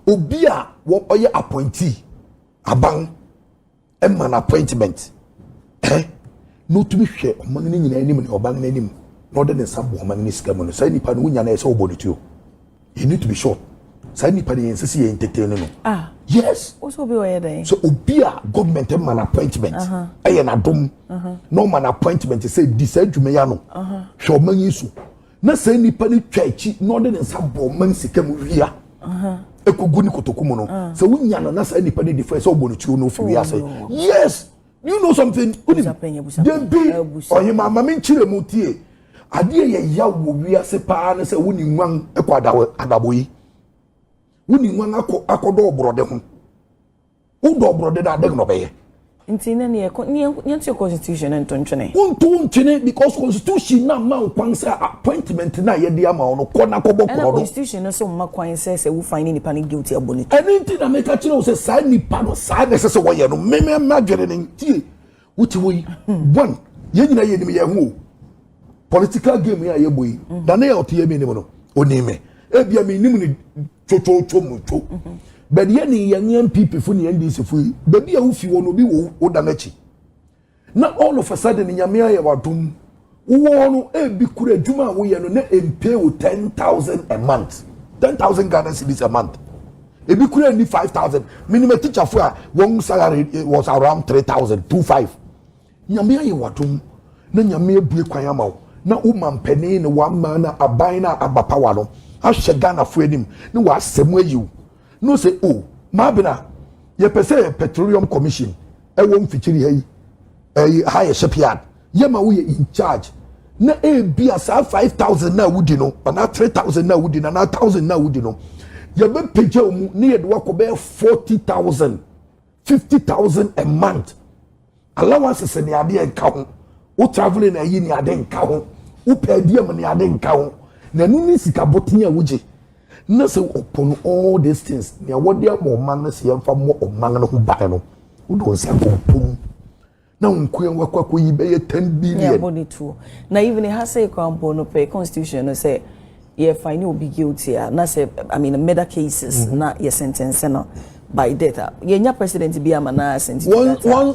obia wo oye appointee aban man appointment no to be hwe oman ni nyina anim ne oban na anim no de sabo oman ni sika no say nipa no wunya na ese obodutuo you need to be sure say nipa ni ensisi ye entertain no yes also be where then so obia government man appointment na dom no man appointment say this adwumeya no hwe oman yi so na say nipa ni twa echi no de sabo oman sika mu wia ekogu ni kotokumu no so wunya na say nipa ni difference obodutuo no fi wia say yes you know something dem be oye mama me nchire mu tie ade ye ya wo wia se pa na say woni nwan ekwada adaboyi woni nwan akodo obrode ho wo do obrode da de no be nti na ne ye constitution entonchene untunchene because constitution na ma kwan say appointment na ye dia ma ono kona kobo kodo constitution no so ma kwan say wo find ni pan guilty aboni anything na make kire wo say sa ni pa no sa na say wo ye no me ma dwere ne ntie wuti wo one ye nyina ye ni ye hu political game ya ye boyi da na ye otie me ni mo no onime ebia me nim ni chocho mu cho but ye ni ye NPP fu ni NDC fu baby a wo fi wo no bi wo da na chi na all of a sudden nyame aye wadum wo no ebi kura adwuma wo ye no na empay wo 10,000 a month 10,000 Ghana cedis a month ebi kura ni 5,000 minimum teacher fu a one salary was around 3,025 nyame aye wadum na nyame ebue kwan amawo na wo mampani ne wa ma na aban na abapawa no ahye Ghana fu anim na wa asemu ayiw no say oh mabina ye pese petroleum commission e wo mfichiri high shipyard ye ma wo ye in charge na e bia sa 5,000 na wudi no na 3,000 na wudi na 1,000 na wudi no ye be peje mu ne ye de wakobe 40,000 50,000 a month allowance se ne ade enka ho wo traveling na yi ne ade enka ho wo pediem ne ade enka ho na nu ni sika botin a wuje na se upon all these things ne awode amman na se yemfa mo omman no ho ba no wo do nsa kompom na nkwen wakwa yi be 10 billion yeah body too na even it has say kwampo no pay constitution no say ye fine will be guilty na say I mean murder cases na ye sentence no by data ye nya president bi amana sentence one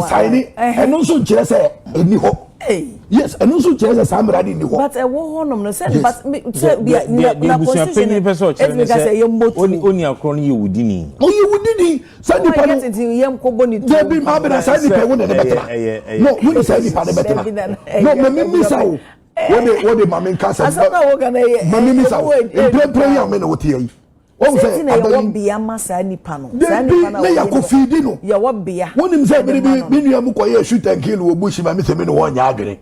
sign and also just say any ho yes and also just as somebody in the ho but a wo honom no say but na constitution because say ye mot oni akron ye wudini say the pan ye mkobo ni there be ma be na say the pe wo na better no we say the pan better no me miss out what the mama casa asaba wo kana ye mama miss out pray ya me na wotie yi o say na ye bia masa nipa no sa nipa na ya ko feed no ye wo bia wonim say be nua mu ko ye shoot and kill wo bushi ma me say me no wonya agere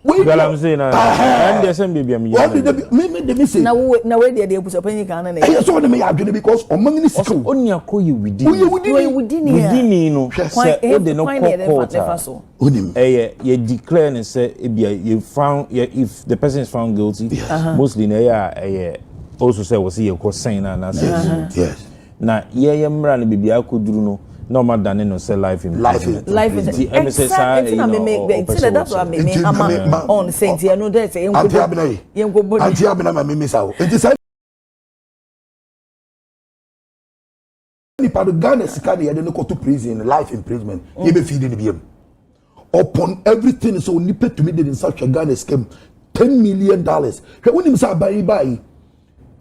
we galamsey na and the same baby me me say na we dey ebuso pani kan na e so me ya agere because o man ni skill oni akoye within no say o de no court onim ye declare and say you found if the person is found guilty mostly na also say was here ko sign na say yes na ye mra na bibia akoduru no no more than no say life in life is exactly na me that's what me ama on saint you know that anti abina ma me misawo enti say ni pa do Ghana sika de no go to prison life imprisonment ye be feeding biem upon everything so ni pay to me in such a Ghana scam $10 million hwe wonim say bai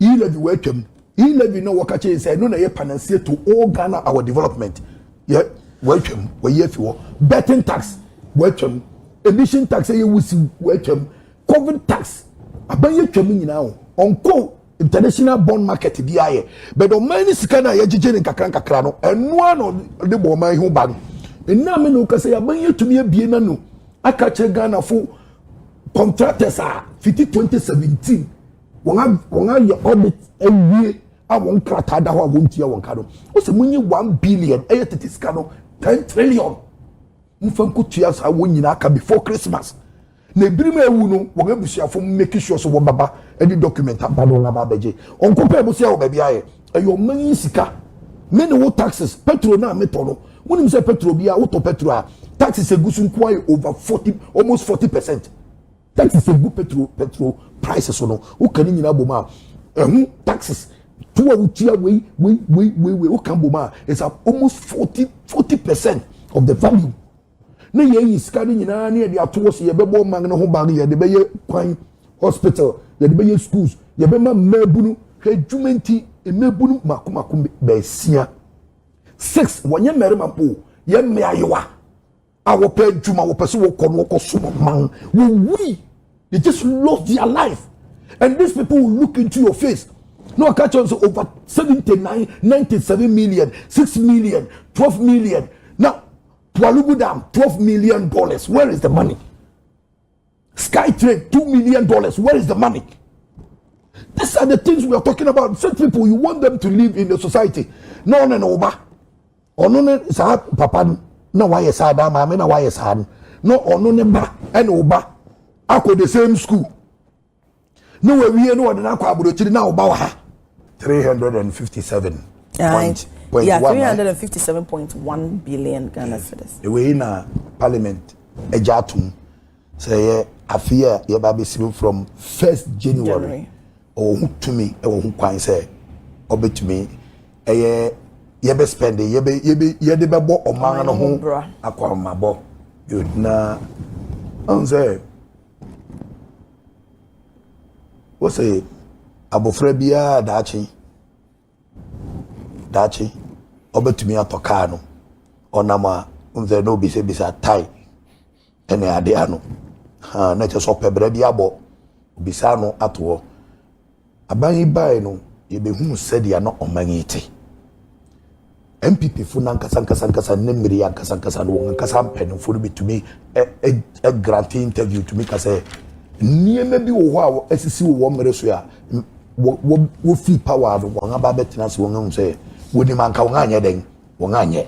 levy welcome levy no wakache say no na ye panacea to all Ghana our development yeah welcome we ye fi betting tax welcome emission tax ye wusi welcome covid tax abanye twam nyina o onko international bond market bi aye but o many sika na ye gege ne kakra no eno ano de bo man hu ba na me no kase abanye tumi abie na no aka che Ghana fo contractors are 2017 wonga ye audit ewie a won krata da ho a won tia won ka no o se munyi 1 billion e yete tiska no 10 trillion mfan ku tia sa won nyina aka before Christmas na ebirima ewu no won abusuafo make sure so wo baba e di document abado nga ba beje on ko pe busia wo ba bia ye e yo man sika me ne wo taxes petrol na meto no wonim se petrol bia wo to petrol a taxes egusu nko aye over 40 almost 40%. Taxes egu petrol prices no wo kan nyina boma taxes To a utia we okamboma is almost 40% of the value. Na ye is carrying na near the atowas ye bebo man no ho bag ye de be kwan hospital ye de be schools ye be ma mabunu hwedwumenti emabunu makomakum be sia 6 wonye merima po ye me ayewa awo pe dwuma wo pese wo kono ko so man we they just lost their life, and these people will look into your face. No, catch on over 79, 97 million, 6 million, 12 million. Now, Pualugu Dam, $12 million. Where is the money? Skytrade, $2 million. Where is the money? These are the things we are talking about. Such people, you want them to live in the society. No, oba. Or no, papa. No, why is sad? Mama, no, why is sad? No, or no, ba and oba. Ako the same school. No, we know what Nako Abudo now about 357. Yeah, 357.1 billion Ghana cedis. The way in Parliament, Ejatum say a fear your baby from 1st January. Or to me, or who can say, or bet to me, ye be spend ye be bo or man no home, aqua my bo. You na, say. What's a abofrebia dachi obetumi atokano onama unze no bi se bisa tai ene ade ano ha na che so pebre bia bo bisa no ato aban bai no ye be hu sadia no omanyite NPP fu nan kasa nemiri yan kasa no won kasa pen fu bitumi a grant interview to me kasa niema bi wo ho a asisi wo mere so ya wo fi power no won aba betina se won hu say woni manka won anye den won anye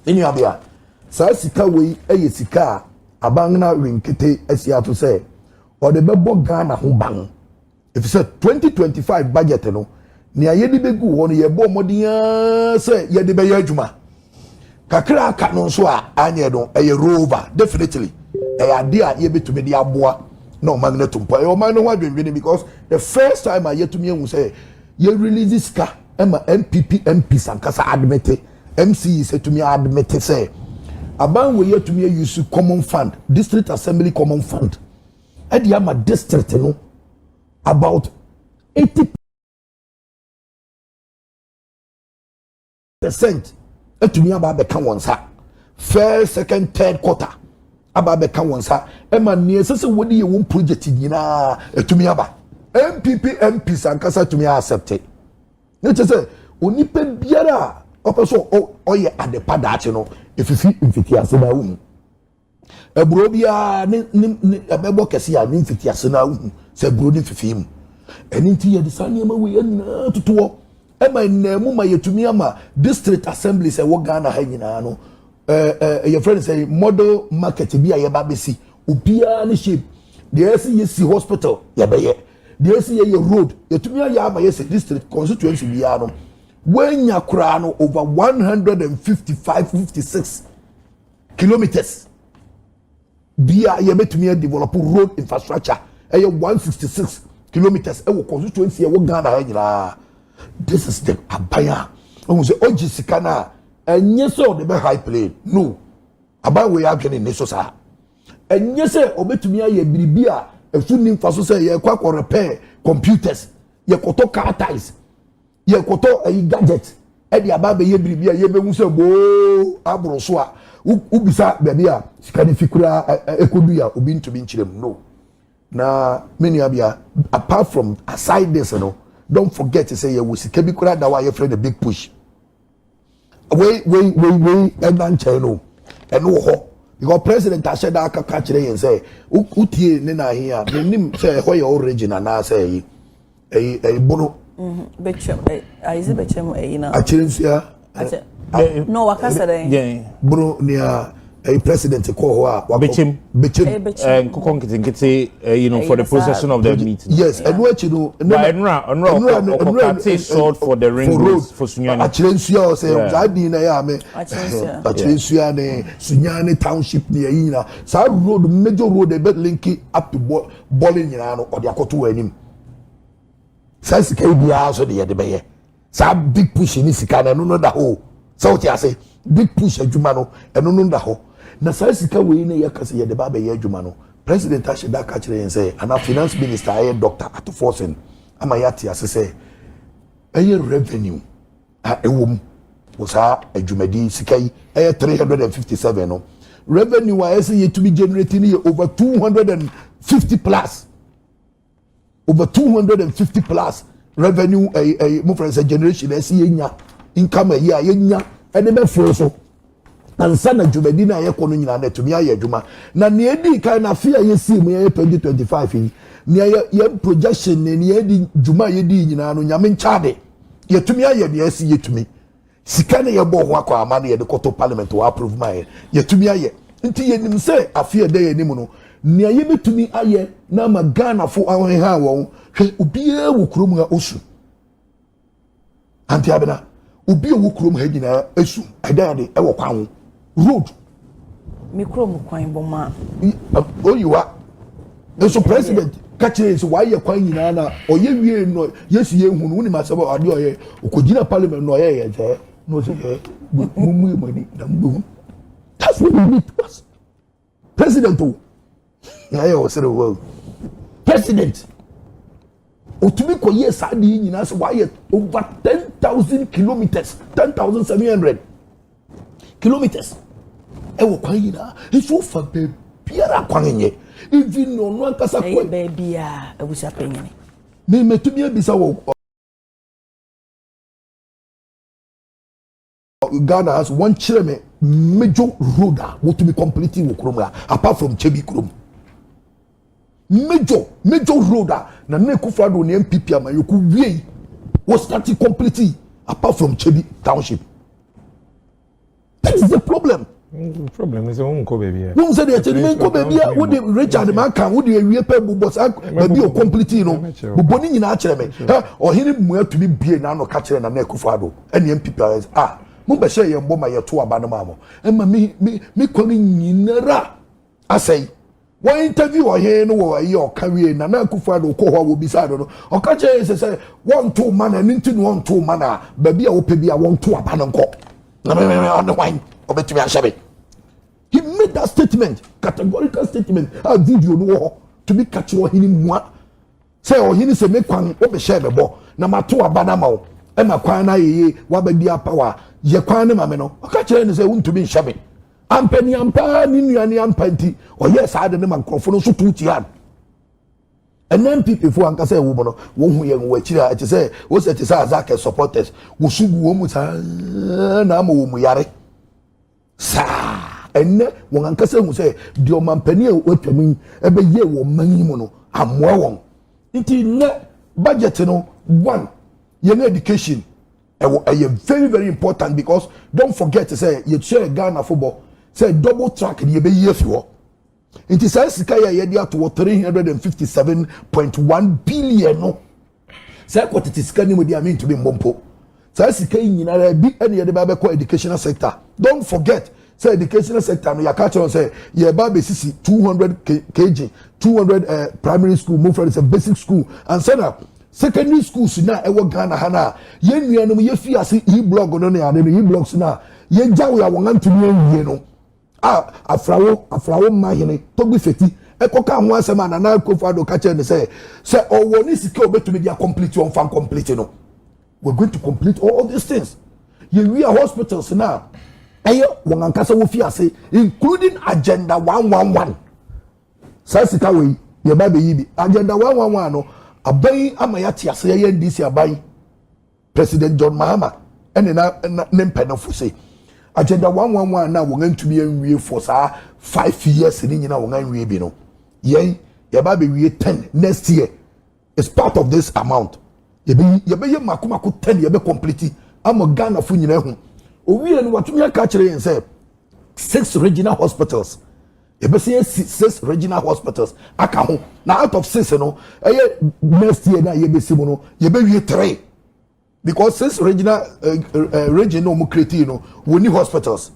eni abia sa sika we eye sika aban na rinkete asia to say o de bebo Ghana ho ban if say 2025 budget no ni ayedi begu ho no ye bo modin say ye de be ya adwuma kakra aka no so a anye no eye rover definitely ade a ye betumi de aboa no magnetum po e man no wadwenwene because the first time I yet to me who say you release this car MPP MP sankasa admit MC said to me admit say aban we yet to me use common fund district assembly common fund at the ama district no about 80% to me about become one sa first second third quarter aba beka wonsa ema ne sese wodi ye won project nyina etumi aba MPP MP sankasa tumi accept ne chese onipa biara opeso oye adepa daache no efifi mfiti ase na wu eburo bia ne ebebo kese ya ne mfiti ase na wu se eburo ne fifi mu eni nti ye de sanema we ye na tutuo ema na mu ma yetumi ama district assembly se wo Ghana ha nyina no your friend say model market bi aye ba besi obia ne shape there see hospital ya be ye there see ye road yetumi aye ama ye district constituency bia no wenya kura no over 156 kilometers bia ye betumi develop road infrastructure 166 kilometers e wo constituency e wo Ghana ha nyina this is the abaya o say ogisika na enye se o de be high plane no aba we agene ne so sa enye se obetumi aye biribi a efu nim faso se ye kwa repair computers ye koto car ties ye koto ayi gadget e de aba be ye biribi a ye be hu se bo abro so a ubisa baby a sikani fikura ekodu ya obi ntumi nchirem no na many abia apart from aside this no don't forget to say ye wo sikabi kura da wa ye friend a big push we and channel and ho because president I said that catch and say utie ne na here nim say ho your original na say bono bechem is it bechem na achirensia no wakasa den bro near a president call ho bechem kokonkete you know for the procession of the meeting yes and what you know enra short for the ring road for sunyani achirensia say adi na ya me achirensia ne sunyani township ne yi na sa road major road e be link up to bowling nyina no or the Akoto anim Say sika bia so de be sa big push ni sika na no da ho so what you say big push adwuma no eno no da ho na say sika we na ye kase ye de ba be ye adwuma no president ashida ka kire yen say ana finance minister aye Dr. Ato Forson ama yati ase say aye revenue a ewom wosa adwumadi sika yi aye 357 no revenue a ese ye to be generating over 250 plus over 250 plus revenue mo friends generation ese yenya income a year yenya ene be fo so ansa na dwumadi na ye kono nyina na tumi aye adwuma na ne edi kan na fia ye si mu ye 2025 yi ne ye projection ne ye di dwuma ye di nyina no nyame nchade ye tumi aye ne ese ye tumi sika ne ye bo ho akwa ama ne ye de koto parliament wa approve my ye tumi aye nti ye nim se afia de ye nim no ne ye betumi aye na ma Ghana fo ahwe ha won hwe obi e wo kurom ga osu anti abena obi e wo kurom ha nyina esu adade e wo kwan road mikrom kwan boma oyiwa so president kachire so why ye kwan nyina na oye wie no yesu ye hunu woni ma sebe ade oye okogina parliament no oye ye je no so ye mumu mani na mbu that's what we need us president o na ye o sere wo president otumi ko ye sa de nyina so why over 10,000 kilometers 10,700 kilometers e wo kwan nyina so fa be biara kwan nye even no no ankasa kwan be bia abusa penyene me metumi abisa wo Ghana has one chireme major road what to be completing Ukroma apart from Chebi Krum. Major road na Akufo Addo ne NPP ama yoku wie was starting completely apart from Chebi township. That is the problem. The problem is unko baby. No say the unko baby what the Richard man can what the wie pe boss baby o completely no. Boboni nyina chireme. O hini mu to be bie na no ka chire na Akufo Addo ene NPP mo be share yembo ma yeto aba no mamo ema me kwani nyinara asai one interview o he no wo ayi o kawie na Akufo Addo ko ho wo bisado no o ka che say one two man and into one two man ba bia wo pe bia one two aba no nko na me on the wine obetumi ashabe. He made that statement, categorical statement, a video no to be catch o hini mua say o hini se me kwan o be share me bo na mato aba na mawo ema kwan na yeye wa ba dia power ye kwan ne mame no aka kire ne se wuntumi nhyabe ampani ampa ni nuane ampanti o yes ade ne mankrofo no so tuti an NPP fo anka se wo no wo hu ye wo akira ati se wo se ti sa azake supporters wo sugu wo mu sa na ma wo mu yare sa enne wo anka se hu se di o mampani e otwamu e be ye wo manyi mu no amoa won nti ne budget no one ye education very very important because don't forget to say you share Ghana football say double track you be year for it is sika ye dey to 357.1 billion no say what it is can we mean to be mbompo say sika nyina bi ene ye dey ba be educational sector don't forget say educational sector no ya catch on say ye ba be sisi 200 kg 200 primary school move from a basic school and say na secondary schools na ewo Ghana hana ye nuanom ye fi ase e blog no na ade no e blogs na ye jawo ya won antumi enwie no afrawo mahene togbi feti ekoka ho asema na Akufo Addo ka che ne say owo ni sika obetumi dia complete on fan complete no we're going to complete all these things ye we are hospitals na ayo won ankasa wo fi ase including agenda 111 sa sika we ye ba be yibi agenda 111 no abai amayati ase ye ndisi abai President John Mahama ene na nempenofo say agenda 111 na won antumi anwie for sa 5 years ni nyina won anwie bi no ye ba be wie 10 next year is part of this amount ye be ye makomako 10 ye be complete am Ghana fo nyina hu owie no watumi aka kire yen say 6 regional hospitals you be see 6 regional hospitals aka ho na out of 6 no next year na ye be see no ye be wie 3 because 6 regional regional mo create no we need hospitals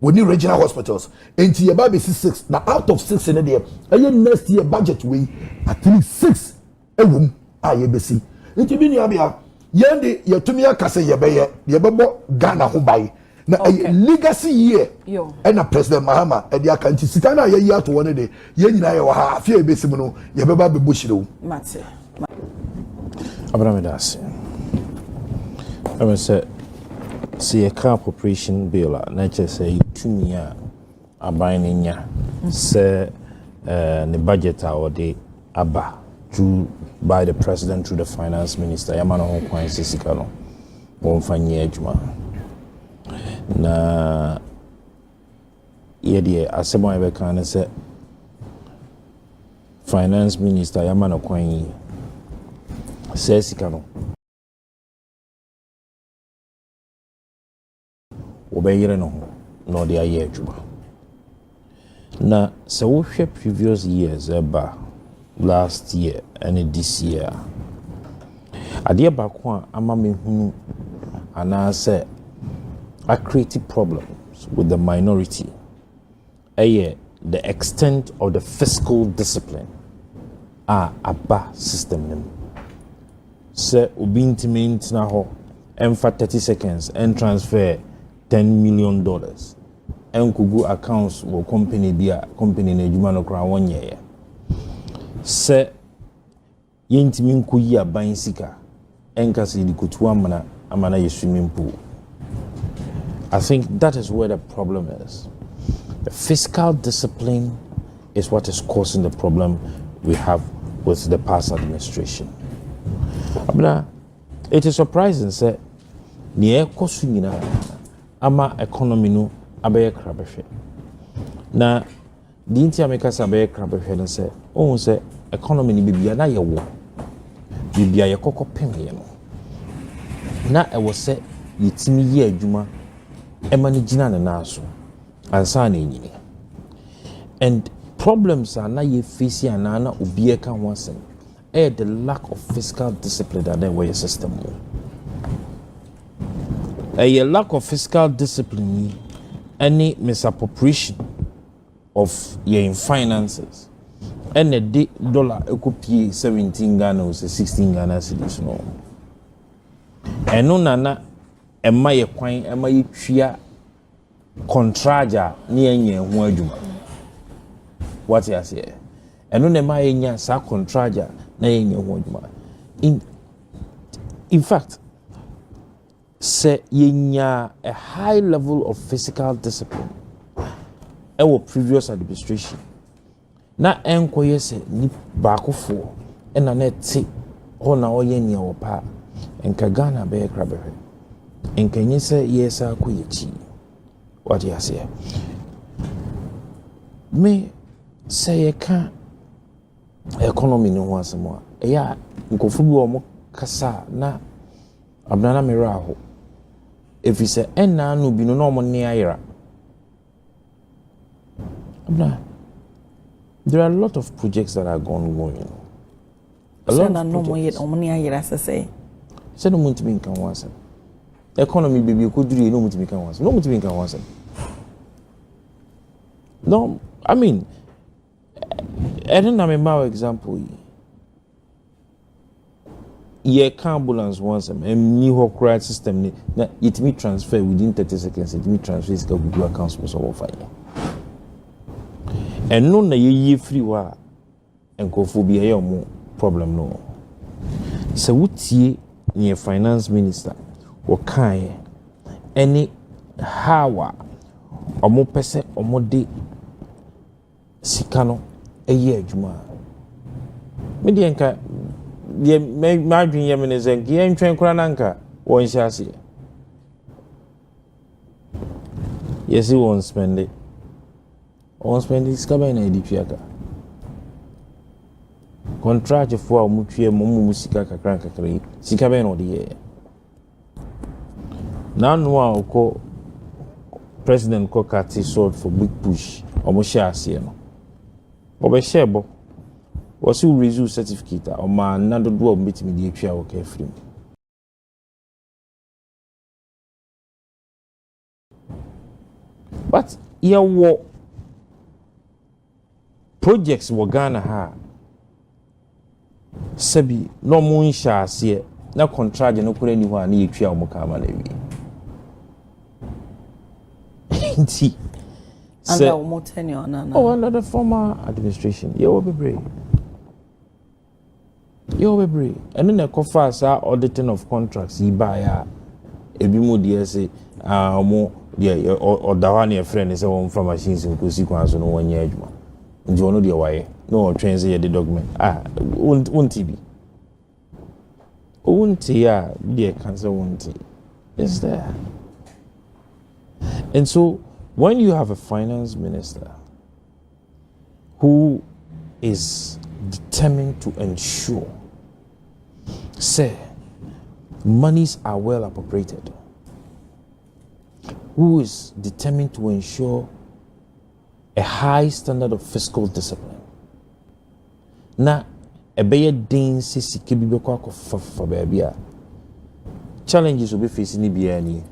we need regional hospitals and ye ba be see 6 na out of 6 in there next year budget we at least 6 ewum ye be see nti bi nua bia yende yetumi akase yebebo Ghana ho bai na legacy year na president Mahama e dia kan ti sika na ye ato woni de ye nyina ye wa ha afia ebesim no yebeba bebo hyirew mate Abramedas I was see a car appropriation bill na say tumi a aban nya say the budget or the aba through by the president through the finance minister yamano ho kwan sisika no won fanye adwuma na yede asemo ebe kan say finance minister yamano kwan sisika no obeyire no no de aye adwuma na se wo hwe previous years eba last year and this year adeɛ baako a ama me hunu anaasɛ a creative problems with the minority the extent of the fiscal discipline aba system nim sɛ obi ntimi ntena hɔ ɛmfa 30 seconds and transfer $10 million and kugu accounts wo company bia company na adwuma no kra wonyɛ se yentimi nkoyi aban sika enka se di kutu amana ye swimming pool. I think that is where the problem is. The fiscal discipline is what is causing the problem we have with the past administration. Abna, it is surprising say ne ekosu nyina ama economy no abeye krabehwe na di ntia meka sa abeye krabehwe no say ohun say economy ni bibia na ye wo bibia ye kokopem ye no na e wo say yetimi ye adwuma e ma ni gina na naso ansa na enyini and problems are na ye face ya na obi e ka ho asem the lack of fiscal discipline that there were system a lack of fiscal discipline any misappropriation of your finances and a dollar equipie 17 Ghana or 16 Ghana cedis no and no nana ema ye kwan ema ye twia contraja ne enye ho adwuma what you say and no ema ye nya sa contraja na enye ho adwuma in fact say yenya a high level of physical discipline our previous administration na enkoye se ni baakofo na net ho na oye nia opa enka Ghana be krabehwe enka nyi se yesa akoyechi what you say me say ka economy no ho asemo ya nkofo bi o mo kasa na abnana mera ho if you say enna no bi no no mo ne ayira abna there are a lot of projects that are going a lot of no mo yet o mo ne ayira say no mutimi nkan wansa economy baby ko duri no mutimi kan wansa no mutimi kan wansa no I mean I don't have a example ye ambulance once and new hawk system it me transfer within 30 seconds it me transfer is Google accounts for fire and no na ye free wa and phobia your problem no so wutie near finance minister or kai any hawa or more pese or more de sikano a year juma medianka ye my dream yemen zen game train krananka or in shasi yes he won't spend it is coming in a contract for mutual musika kakranka kri sikaben or the year now no ko president kokati sold for big push or mushasi no obeshebo was you resume certificate or man nado do meet me the twa okay free but here what projects were Ghana ha Sebi no mo nsha ase na contract no kura ni ho a na yetwa o ka ma na wi nti under mo tenure na under the former administration you will be brave and then kofa sa auditing of contracts yi ba ya ebi mo de say mo de odawa na friend say won from machines nkosi kwan so no wonye adwuma nti ono de waye no train say the document won't be yeah, the cancer won't is there. And so when you have a finance minister who is determined to ensure say monies are well appropriated, who is determined to ensure a high standard of fiscal discipline, na ebeye din sisi kebibe kwa fa baby a challenges will be facing ni bia ni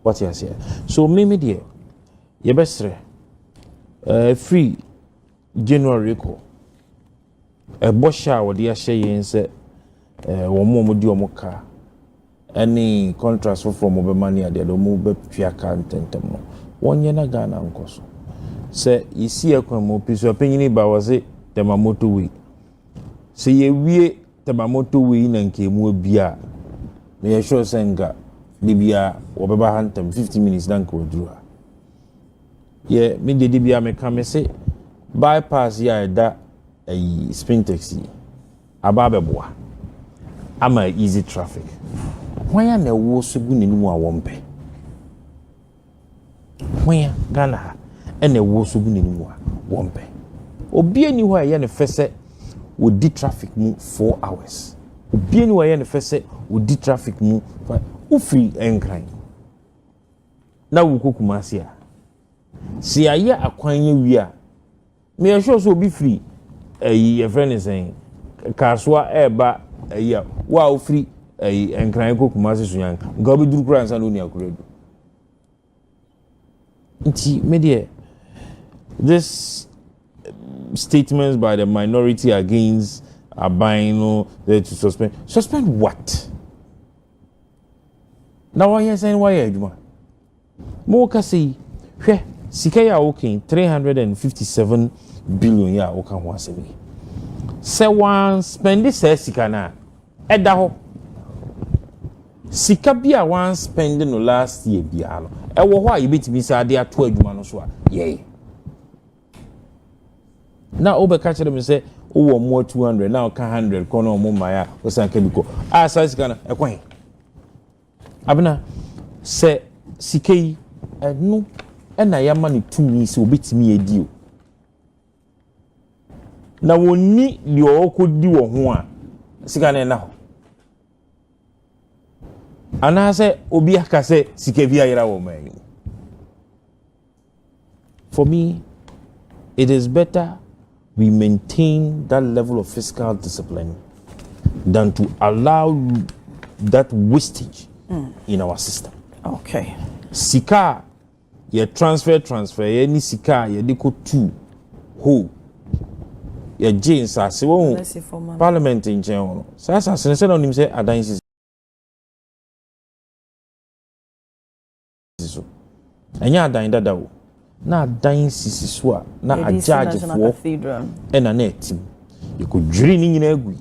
what you say. So me there ye besre free January ko bosha wo de ahye yen se wo mo di omoka any contracts from obemani ade do mo be twa ka ntentem no wonye na Ghana nkoso se isi ekwan mo piso penyini ba wo se temamoto we se ye wie temamoto we na nkemu bia me ye sure senga libia obeba hantem 50 minutes dan ko dura ye me de bia me ka me se bypass ya da spin taxi ababeboa ama easy traffic wanya na wo sugu nenu a wompe wanya Ghana ene wo sugu nenu a wompe obi ani ho ye ne fese wo di traffic mu 4 hours obi ani ho ye ne fese wo di traffic mu wo free enkran na wo kokumase a si aye akwan ye wi a me sure so obi free your friend is saying kaswa eba wa free enkran kokumase sunyan nga obi duru kura nsa no ni akuredu nti media this statements by the minority against Abino to suspend what? Now why you saying why Eduma? Mo kasi hwe sika ya okay 357 billion ya oka ho asemi. Say one spend this sika na eda ho. Sika bia one spend no last year bia no. E wo ho a yebetimi sa ade ato adwuma no so a ye. Na obe catch them say oh more 200 now can 100 kono mo maya osanke biko size kana ekwan abena se sikei no na ya ma ni tumi se obetimi edi o na woni li okodi wo ho a sika na ho ana se obi aka se sika bi ayira wo man. For me it is better we maintain that level of fiscal discipline than to allow that wastage in our system. Okay. Sika, ye transfer, ye ni sika, ye deko tu, ho, ye jeans, se won parliament in general. Sa se no nim se adan sisi. Enya adan dada wo. Na dan sisi so a na ajaje fo e na net you could dream ni nyina agui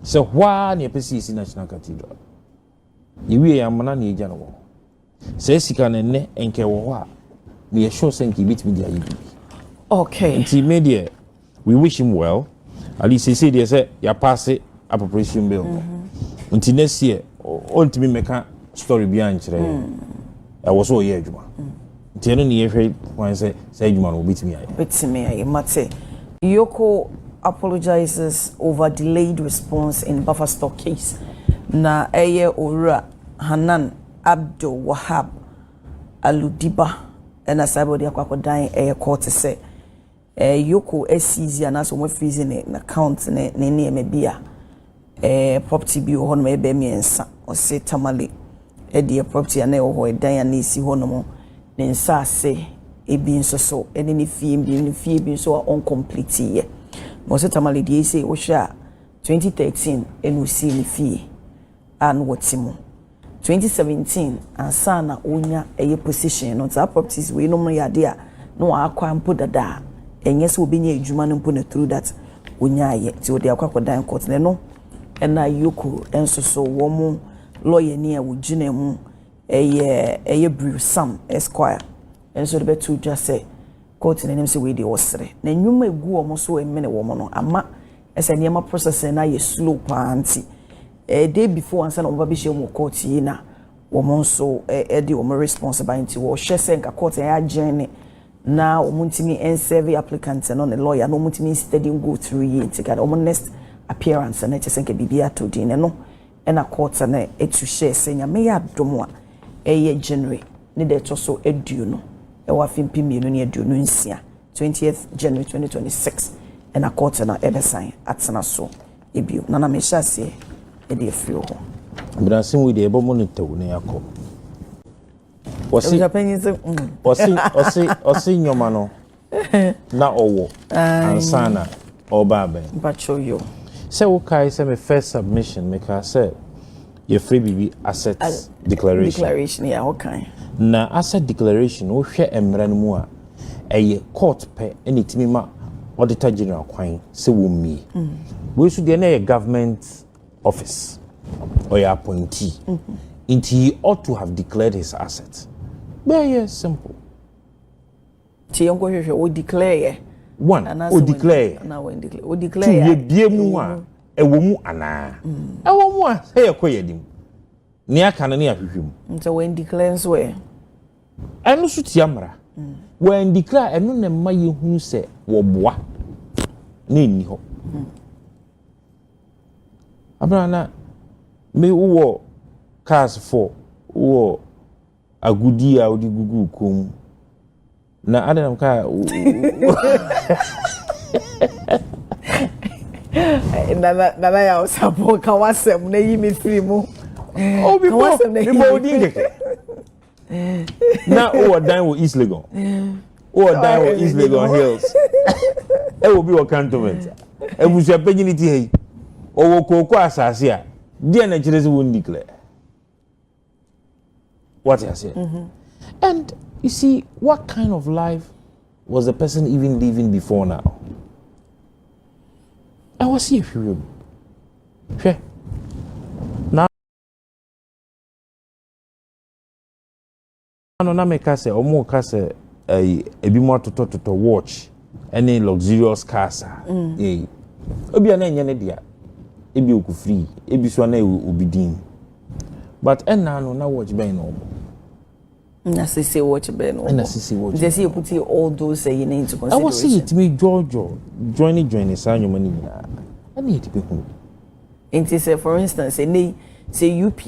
se hwa na pesi national cathedral ye wie ya mana na eja no wo se sika na ne enke wo ho a me sure senki bit me dia yibi. Okay, nti media we wish him well. At least he said say ya pass appropriation bill nti next year ontimi meka story bi ankyere e wo so ye adwuma tieno ni ehwe wan say adwuma no bitimi aye mate. Yoko apologizes over delayed response in buffer stock case na eye owura Hanan Abdul Wahab Aludiba na Sabodi akwakodan eye court say Yoko seize anas o freeze ne account ne eme bia property bi ho no e be miensa o se tamale e de property na e ho e dan na esi ho no mo ne nsa ase ebi nso so ene ne fie bi so incomplete ye mo se tamale die say wo hwe a 2013 enu si ni fie an wotimo 2017 ansa na onya eye position no za properties we no mo yade a no akwa mpo dada enye se obinya adwuma no mpo na through that onya aye ti odi akwa dan court ne no ena yoko enso so wo mo lawyer ni a wo gina mu eye brew Sam Esquire enso de betu just say court ne nim se we dey osre na nwuma egu omo so emene wo mo no ama ese niema process na ye slow panti day before ansa na oba bi hye mo court yi na wo mo so di wo mo responsibility wo hye se nka court ya agene na wo ntimi enserve applicant no ne lawyer no ntimi steady go through yi ntika wo next appearance na chese nke bibia to din no na court na etu hye se nya me ya domo a eye January ne de to so edu no wa fimpi mienu ne edu no nsia 20th January 2026 na court na ebesan atena so ebio na me hyase e de free ho Brasin we de ebo monitor ne yakọ osi nyoma no na owo ansana oba ben bacho yo say wo kai say me first submission make her say your free BB asset declaration yeah okay na asset declaration wo hwe emra no mu a eye court pe enitimi ma auditor general kwan say wo mi we should dey na government office or your appointee he ought to have declared his assets. Very simple. We declare. One, we declare. We declare. Two, ye mu a ewomu ana. Ewomu a say ekoyedim. Ni aka na ni ahwehwem. So when declare so e. Enu so tiamra. When declare enu na ma ye hu se wo boa. Na ni ho. Abrana me wo cars for wo agudi a odi gugu kom na adam ka na ya osapo ka wasem na yi me free mu o bi bo di ngeke na o dan wo East Legon o dan wo East Legon Hills e wo bi wo cantonment e busu apeginiti hey o wo koko asase a dia na chirezi won declare what I say. And you see, what kind of life was the person even living before now? I was here for you. Sure. Now, na me kase omo kase a bi mo to watch any luxurious cars. Eh. Obi ana enye ne dia. Ebi oku free, ebi so na obidin. But no na watch ben no. Na see watch ben no. Na see watch. They see you put all those you need into consideration. I was see it me Jojo joining sanyo mani na. Ani it be hu. It is for instance say UP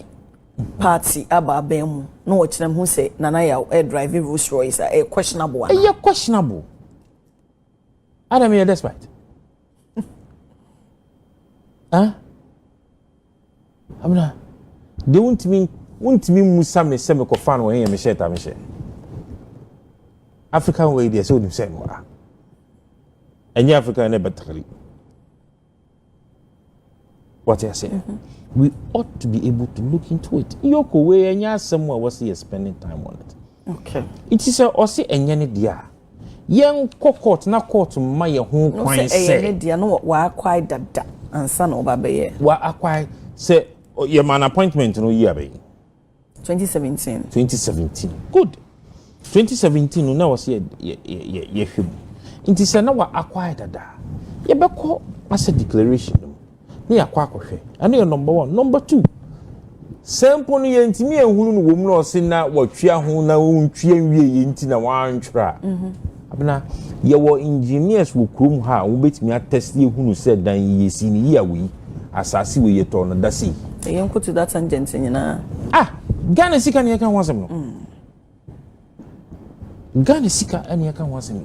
party aba ben mu no watch them who say nana ya driving Rolls Royce questionable. Questionable. Aremeyaw despite. Huh? Amna they won't mean musa me se me ko fan wo here me share ta me share African way there so dim say mo any African na better what I say we ought to be able to look into it yoko we enya asem was here spending time on it okay it is o se enya ne dia yen court na court ma ye ho kwan say enya ne dia no wa akwai dada ansa na oba be ye wa akwai say your man appointment no year be 2017 good 2017 na was ye hwem inti say na wa acquire dada ye be call as a declaration na ya kwa akohwe ana ye number 1 number 2 sample no ye ntimi ehunu no wo mu na ose na watwia ho na wontwia wie ye nti na wantwra abena ye wo engineers wo krom ha wo betimi attest ehunu say dan ye si ni ye awi asase we ye to no da sei yen ko to that tangent nyina Ghana sika ni aka wasem no Ghana sika ani aka wasem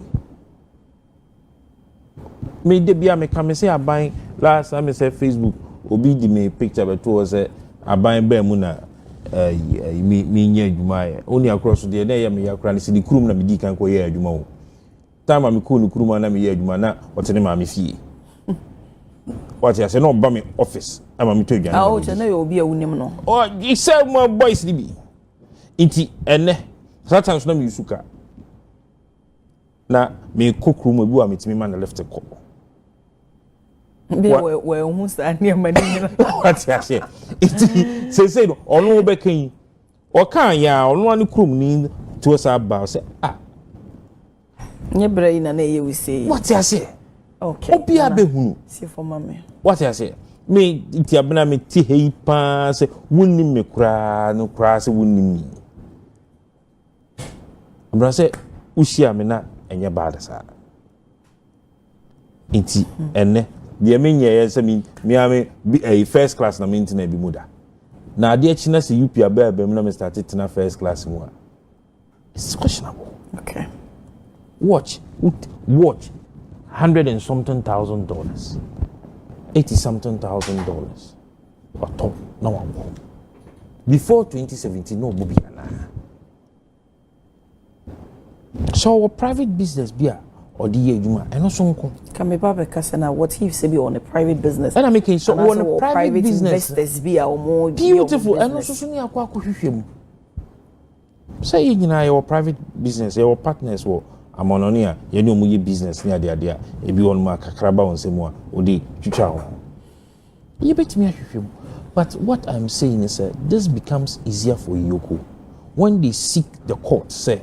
me de bia me come say aban last time say Facebook obi di me picture beto say aban ba mu na me nya adwuma ya oni across de na ya me yakra ni sidi kurum na me di kan ko ya adwuma o time me ko no kurum na me ya adwuma na otene ma me fie What I say no ba me office ama me to adwane ah o che na yo obi a wunim no oh you say my boys ni bi inti ene sometimes na me yusuka na me kokru mo bi wa metimi ma na left ko be we hu sa ne ma ni what I say inti say no onu be kan o kan ya onu ani krum ni to sa ba say ah nye brai na ye we say what I say okay obi abehunu si for mama what I say me inti abena me ti hei pa say wonni me kura no kura say wonni mi abena say ushia me na enye bad sa inti enne de me nye say me ame a first class na me ntina bi muda na ade achi na say UP abem na me started tina first class mu a it's questionable okay watch $100 and something thousand, $80 something thousand. What no one before 2017 no bobi ana so our private business bia or the adwuma eno so nko can me baba kasana what if say be on a private business and I make it so on a private business investors bia or more beautiful eno so ni akwa hwehwem say you na your private business your partners wo amononia ye ni omuye business ni ade ade a ebi won ma kakraba won se mu a odi twitwa ho ye betimi ahwehwem but what I'm saying is this becomes easier for Yoko when they seek the court say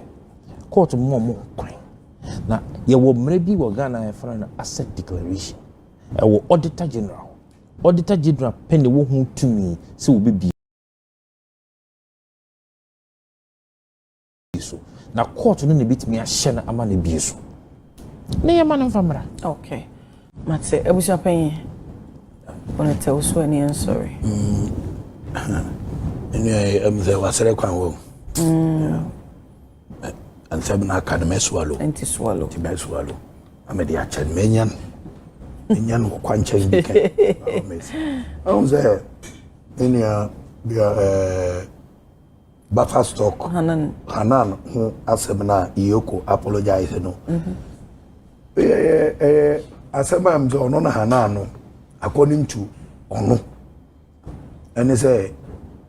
court more crime na ye wo mre bi wo Ghana e fra na asset declaration e wo auditor general pen wo hu tumi se wo be so na court no ne bitimi ahye na ama na bie so na ye man famra okay matse ebusia pen on tell so any sorry enu ze wasere kwan wo and seven academy swallow anti swallow amedi achen menyan ko kwanchan dike on ze enu bia buffer stock Hanan who asebna Yoko apologize no asema mzo no na Hanan no according to ono ene say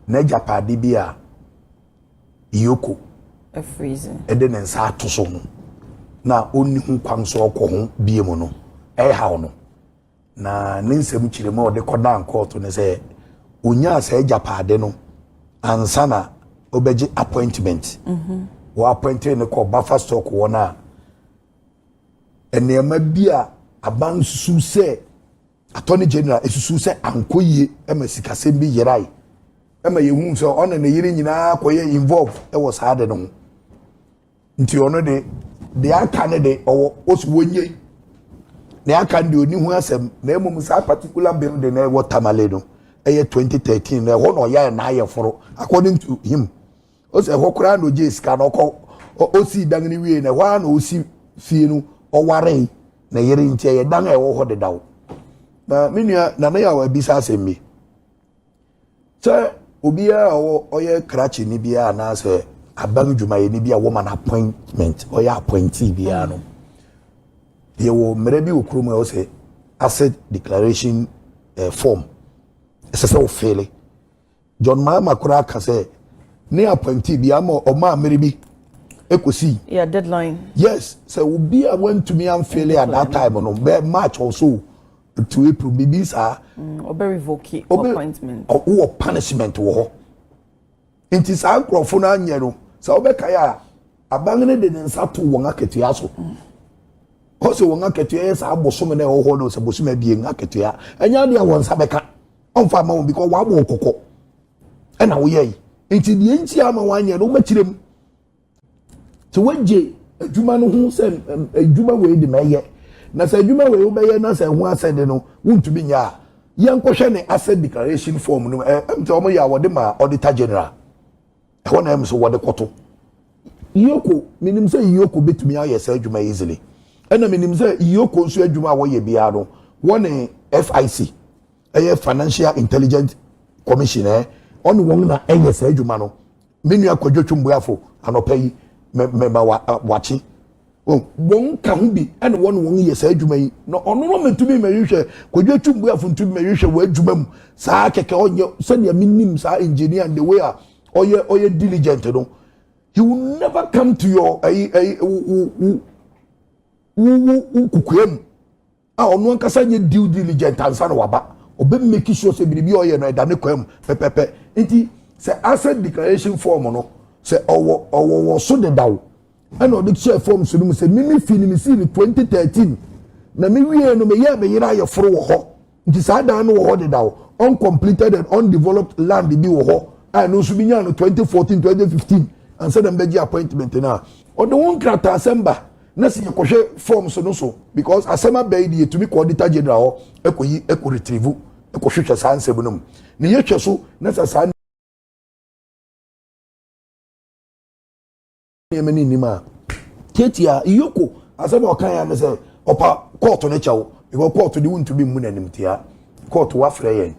na japade bia Yoko a freezing ede ne nsa atoso no na onni hu kwanso okọ ho biemu no haw no na ne nsem kirema ode kodan court ne say onya asa japade no ansa na obeji appointment wo appointed ne ko buffer stock wona enema bia aban susu se attorney general esusu se ankoyie emasikasem bi yerai ema yehu so ona ne yiri nyina koye involve e wo saade no nti ono de aka ne de owo osuwonye ne aka ndi oni hu asem na emom sa particular building na wo tamale no eye 2013 na ho no ya na ayeforo according to him o se ho kra no je ska no ko o si dan ni wie na wa na o si fie no o ware na yere nti ye dan e wo ho de dawo na menua na na ya wa bisa asemi se obia o ye krachi ni bia na se aban dwuma ye ni bia woman appointment o ya appointee bia no ye wo mere bi okrum o se asset declaration form ese o fele John Mahama kura ka se ne appointee bia ma o ma mere bi ekosi deadline yes so obia went to me and fail at that time no March also to April maybe sir or very revoke appointment or punishment wo inti sa nkrofo na anye no sa obeka ya abangene de nsa to won aketua so ho so won aketua sa abosom na ho no sa bosom abie aketua anya dia won sa beka onfa ma won because wa bo kokko e na wo ye inti de nti ama wanye no makirem to waje adwuma no hu se adwuma we de meye na sa adwuma we obeye na sa hu asede no wuntumi nya yankwohwe ne asset declaration form no emte omo ya wode ma auditor general e wona em so wode koto Yoko minim say Yoko betumi aye sa adwuma easily ena minim say Yoko nso adwuma wo ye bia no wone FIC Financial Intelligence Commission on won na eye sa adwuma no menu akwadwo twumbuafo anopai me wachi Won kan bi and won ye say adwuma yi no ono no metumi mehwehwe Kojo Twumbu afuntumi mehwehwe wa adwuma mu saa keke onye se ne minim saa engineer and the way oye diligent no he will never come to your kukuem ono ankasa nye due diligent ansa na waba obe make sure say biribi oye no da ne kwam pepepe enti say asset declaration form no say owo so de dawo and the share form so no say me fini me see 2013 na me wie no me ye me yira ye foro wo ho nti saa da no wo ho de dawo uncompleted and undeveloped land bi wo ho and no so bi nya no 2014 2015 and say dem beji appointment na o de won krata December na se yekwohwe form so no so because asema be di to be auditor general ekoyi eko retrieve ekohwehwe saa nsem no ne yehwe so na saa yemeni nima ketia iyoko asema okan ya me say opa court no chawo because court dey want to be mu nanim tia court wa frɛ yen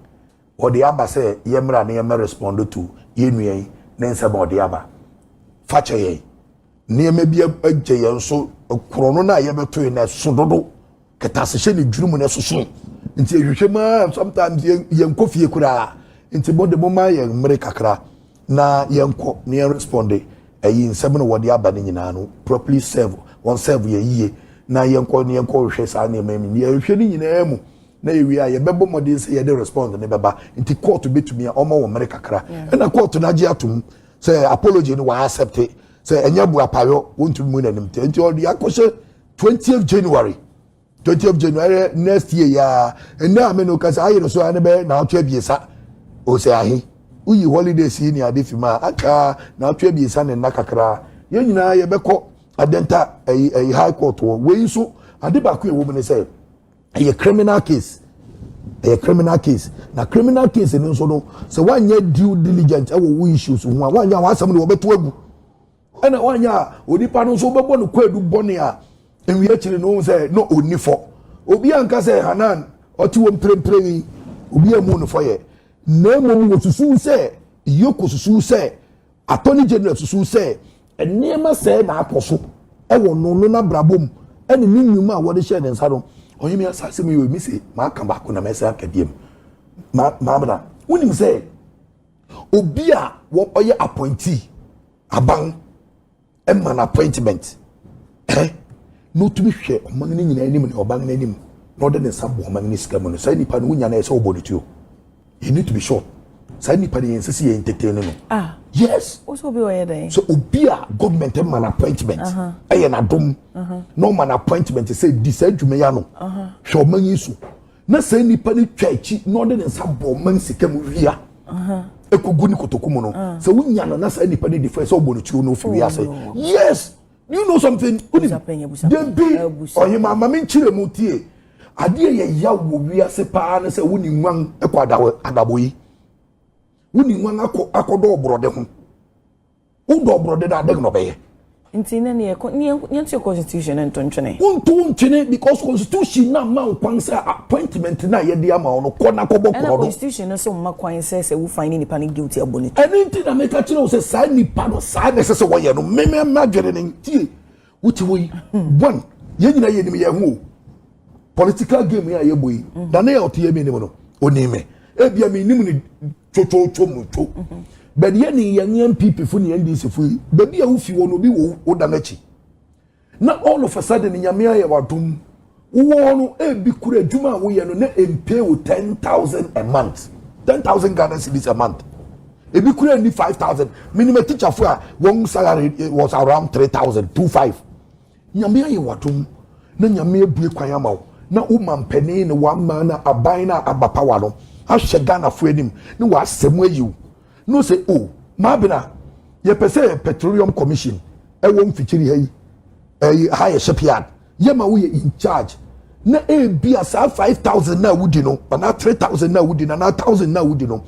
o de aba say yemra na yem respond to yenuan na nsema o de aba fa che yen niema bi agye yen so krono na yebeto na sododo ketase hye ne dwurum na soso nti ehwehwe ma sometimes yen kofie kura nti bode mo ma yen mre kakra na yen ko ne yen responde ayi nsɛm no wɔde aba ne nyinaa no properly serve one serve ye yie na yɛnkɔ hwɛ saa ne mam ne yɛhwɛ ne nyinaa mu na yɛwie a yɛbɛbɔ modern sɛ yɛde respond ne bɛba nti court betumi a ɔma wɔ mmere kakra ɛna court na agye atom sɛ apology no wa accept sɛ ɛnyɛ bu apayo wontumi mu nanim nti ɔde akɔhyɛ 20th January next year ya ɛna ameno kasa ayi no so ane bɛ na atwa biesa o sɛ ahi uyi holidays ni ade fima aka na atwa biesa ne na kakra ye nyina ye bɛkɔ adenta high court we so ade ba ko e wo mu ne sɛ a criminal case na criminal case ni so no sɛ wanya due diligent e wo issues ho a wanya wasam ne wo beto agu ɛna wanya onipa no so bɛbɔ no kwadu bɔne a enwi akyire no sɛ no onifo obi anka sɛ Hanan ɔti wo mprempren obi amu no fo ye na mom wo susu sɛ yoko susu sɛ attorney general susu sɛ enema sɛ na akoso ɛwɔ no na brabom ɛne ne nnwuma a wɔde hyɛ ne nsa no ɔyemi asase mu yɛ mi se ma aka ba ko na mɛsɛ akadiem ma bra wonim sɛ obi a ɔyɛ appointee aban ɛma appointment no to be hwɛ ɔman ne nyina anim ne ɔban ne anim na ɔde ne nsa bɔ ɔman ne sika mu no sɛ nipa no wonya na ɛsɛ ɔbɔ you need to be short sɛ nipa ne yɛnsɛ sɛ yɛ entertain no yes also be where then so obi a government man appointment ɛyɛ na dom no man appointment sɛ di sɛ adwuma ya no hwɛ ɔman yi so na sɛ nipa ne twa akyi na ɔde ne nsa bɔ ɔman sika mu wia ekogu ni kotoku mu no sɛ wonya no na sɛ nipa ne defense sɛ ɔbɔ no tuo no fi wia sɛ yes you know something dem bi ɔyɛ mama me nkyire mu tie adeɛ yɛ ya wo wia se paa ne sɛ woni nwan ekɔ adabo yi woni nwan akɔdɔ obrode ho wo obrode da de no bɛyɛ nti na ne yɛ constitution ntontwene wontwene because constitution na ma kwan sɛ appointment na yɛ de ama ono kɔ na kɔbɔ kɔdɔ constitution no so ma kwan sɛ wo find nipa ne guilty abonit ɛne nti na meka kyerɛ wo sɛ saa nipa no saa ne sɛ wɔyɛ no meme madwere ne ntie wuti wo yi one yɛ nyina yɛ nim yɛ ho political game ya yɛ boyi da na yɛ ɔte yɛ mi nim no onime ebia mi nim ni chochocho mucho but yɛ ni yɛ NPP fu ni NDC fu baby a wo fi wo no bi wo da n'akyi na all of a sudden nyame ayɛ wadom wo no ebi kura adwuma a wo yɛ no na empay wo 10,000 a month 10,000 Ghana cedis a month ebi kura ni 5,000 minimum teacher fu a one salary was around 3,025 nyame ayɛ wadom na nyame abue kwan ama wo na umampeni ne wama na aban na abapawa no ahye Ghana fo anim ne wa asɛm ayiw no say oh mabena ye pese petroleum commission e wo mfikyiri hayi high shipyard ye ma wo ye in charge na e bia sa 5,000 na wudi no na 3,000 na wudi na 1,000 na wudi no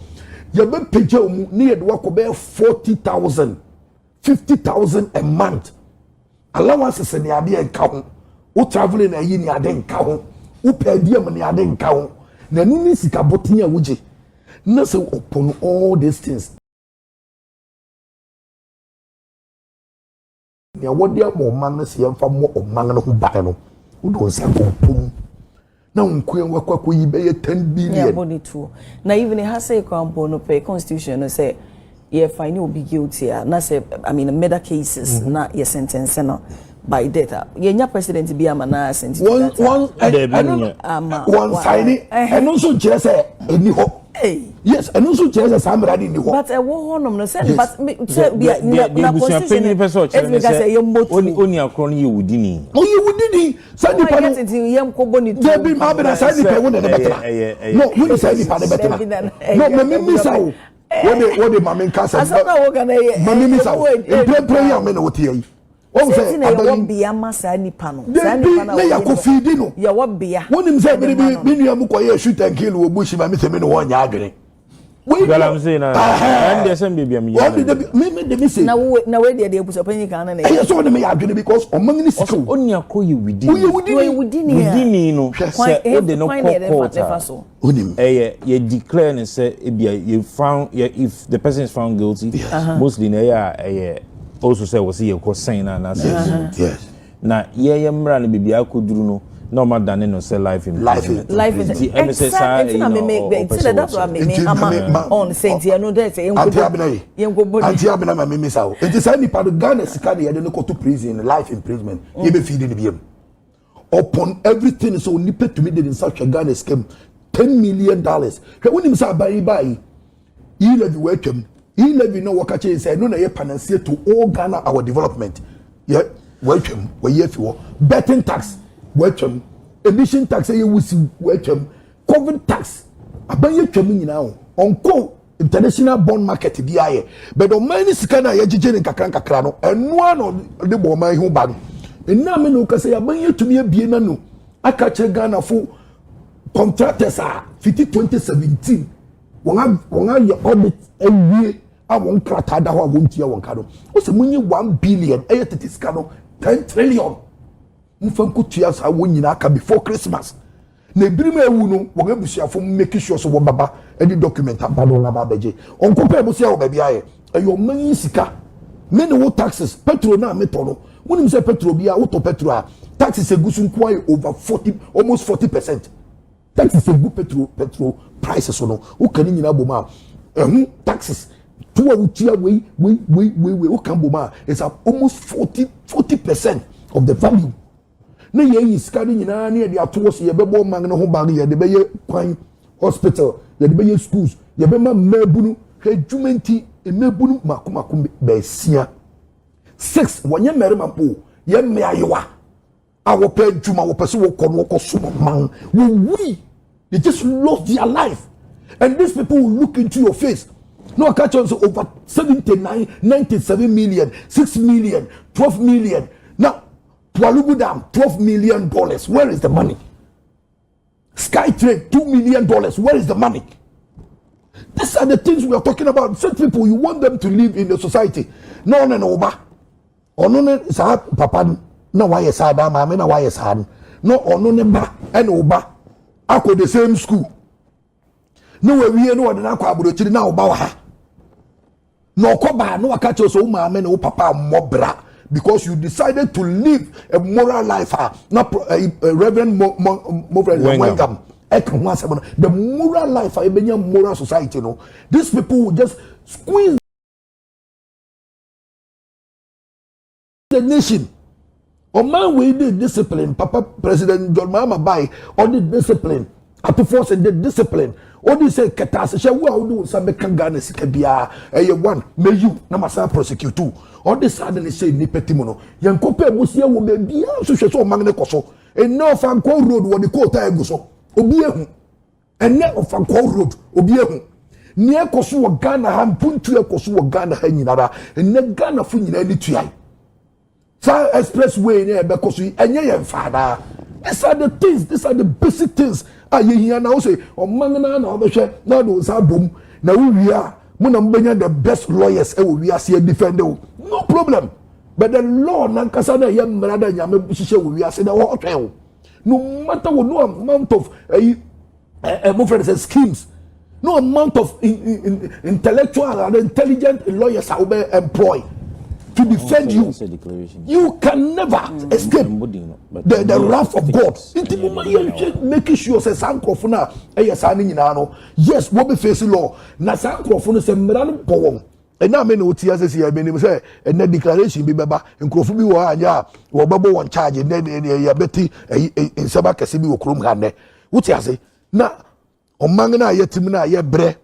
ye be pagya mu ne ye de wakɔ 40,000 50,000 a month allowance se ne ade enka ho o traveling na yi ni ade nka ho o pɛdiam ni ade nka ho na nu ni sika botin a wugye na se upon all these things ne what dia mo man no se yemfa mo o man no ho ba no wo don sa kompom na nkwen wakwa yi be 10 billion yeah body too na even has say kwampo no pay constitution no say ye find you be guilty na say I mean murder cases na ye sentence no by data ye nya president bi amana sentence one sign and also just any hope yes and also just somebody in the hope but wo honom no say but say na constitution because say ye motu oni akron ye wudini say the pan ye mkobo ni there be ma be na say the pan won the better no we say the pan better no me misawo what the mamen kasa mami misawo e pray am na wotie yi o say abon bia masa nipa no sa nipa na ya ko feedi no ya wo bia wonim say bi nua mu ko ye shoot and kill wo bushi ma me se me no wonya adwene galamsey na and the same baby am ya me say na we dey ebuso panyi kan na e so de me ya adwene because o man ni sika oni akoyi within no say o de no call onim you declare and say you found if the person is found guilty mostly na also say was here ko sign na say yes na ye mra na bibia koduru no no more than no say life in life is exactly na me make that's what me on say you know that anti abena ma me misawo it is any part of Ghana sika de no go to prison life imprisonment you be feeding biem upon everything so nipa to me did in such a Ghana scam $10 million when him say buy he levy welcome he levy no work say say no na ye panacea to all Ghana our development yeah welcome we here for betting tax welcome emission tax ye wusi welcome COVID tax abanye twam nyina o onko international bond market bi aye but o man sika na ye gege ne kakra no eno ano de bo man hu ba no enna me no kase abanye tumi abie na no aka che Ghana fo contractors are 2017 wonga ye audit ewie a won krata da ho a won tia won ka no o se munyi 1 billion e yete sika no 10 trillion mfam kutua sa won nyina aka before Christmas na ebirima ewu no won abusuafo make sure so wo baba e di document abado na babeje onko pa ebusia wo ba bia ye eyo man sika me ne wo taxes petrol na meto no wonim se petrol bia wo to petrol a taxes egusu nko aye over 40 almost 40%. Taxes egu petrol prices so no wo kan nyina boma taxes to utia we o kan boma is almost 40% of the value na ye iska ni nyina na de ato so ye bebo man no ho bag ye de be ye kwan hospital ye de be ye schools ye be ma mabunu hwedwumenti emabunu makomakom be sia 6 wonye merima po ye me ayewa awo pe dwuma wo pese wo kono ko so man we they just lost their life and these people will look into your face no catch on so over 79 97 million 6 million 12 million now Walugu Dam $12 million where is the money Skytrade $2 million where is the money these are the things we are talking about such people you want them to live in the society no oba ono sa papa na why sa da mama na why sa no ono ne ba and oba ako the same school no we no na akwa abrochiri na oba wa ha no koba no aka cho so mama na papa mobra because you decided to live a moral life not Reverend Wengam the moral life a moral society no these people will just squeeze the nation. O man we did discipline, Papa President John Mahama Bai, or the discipline, Ato Forson the discipline, or they say Katas, shall we do some Kangana Sikabia, a one, may you, Namasa prosecute too, or they suddenly say Nipetimono, young Cope Musia will be so Magna Coso, and now Fanco Road, what the quota Guso, Obiehu, and net of Fanco Road, Obiehu. Near Kosu Ghana, Ham Puntu Kosu Ghana, Henara, and net Ghana Funi any TI. Sa expressway near because we and father. These are the things, these are the basic things. You hear now say, oh mangana na obeshe na do sa Doóm. Now we are Munambenya the best lawyers we are see defend no problem. But the law nankasa na yam brother nyame shishe we are say na what no matter what no amount of my friend says schemes, no amount of intellectual and intelligent lawyers are employ. to defend you. You can never escape the wrath of God. Making sure say sankrofuna sani nyina no. Yes, we be facing law. Na sankrofuna se mrano powon. And now many would say, I mean, say, and then declaration be baba, and Crofobi wa anya, or Babo one charge, and then a betty in Sabaka Sibi or Krum Hane. What you say? Now, on Mangana Yetimina ye bre.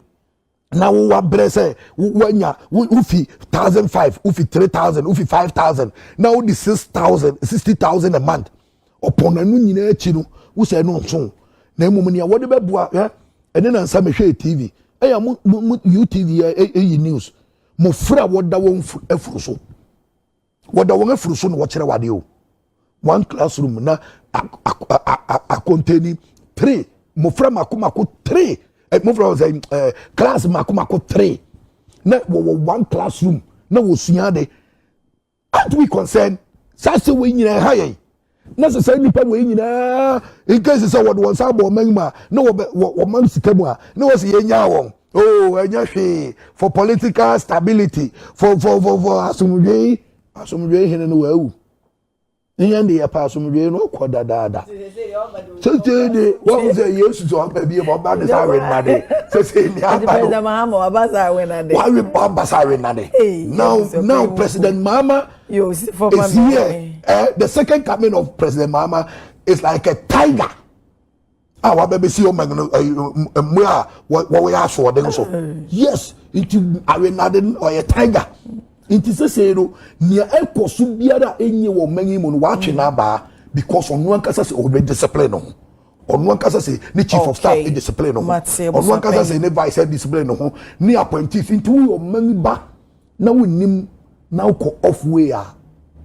Now what bre say, Wanya, Ufi 1,500, Ufi 3,000, Ufi 5,000. Now the 6,000, 60,000 a month. Upon a new chino, who say no song. Nemunia, what about Boa, and then on Sammy TV. I am UTV news. Mofra wada won efuru so wada won efuru so no wo kire wade o one classroom na a containing 3 mofra makomako 3 mofra was class makomako 3 na wo one classroom na wo sua de aren't we concerned say we nyina ha yen na say nipa we nyina in case say what won sabo manma na wo man sikamu a na wo se yenya won. Oh, for political stability, for asumudwe hene no wawu. Nyande ya pa asumudwe no koda dada. Say what was yesu so baby about bad say na de. Say ni apa. President Mahama abasa we na de. Why we abasa we na de. Now President Mahama is here. The second coming of President Mahama is like a tiger. Our baby see magno what we ask for them so yes into arenadin or a tiger into say no near echo so biara enye wo manyi mu no wa twe na ba because on one kasa say obe discipline no on one kasa say the chief of staff discipline no on one kasa say the vice discipline no ni appointees into wo manyi ba na wonim na ko off way a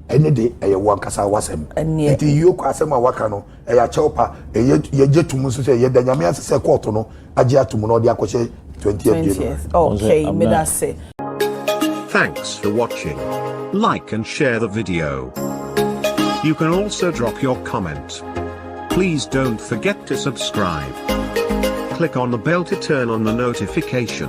ene de eye wan kasa wasem enti yoko asema waka no eye chopa ye jetum so say ye da nyame asese court no age atum no de akose 20th January. Okay, me that say. Thanks for watching. Like and share the video. You can also drop your comment. Please don't forget to subscribe. Click on the bell to turn on the notification.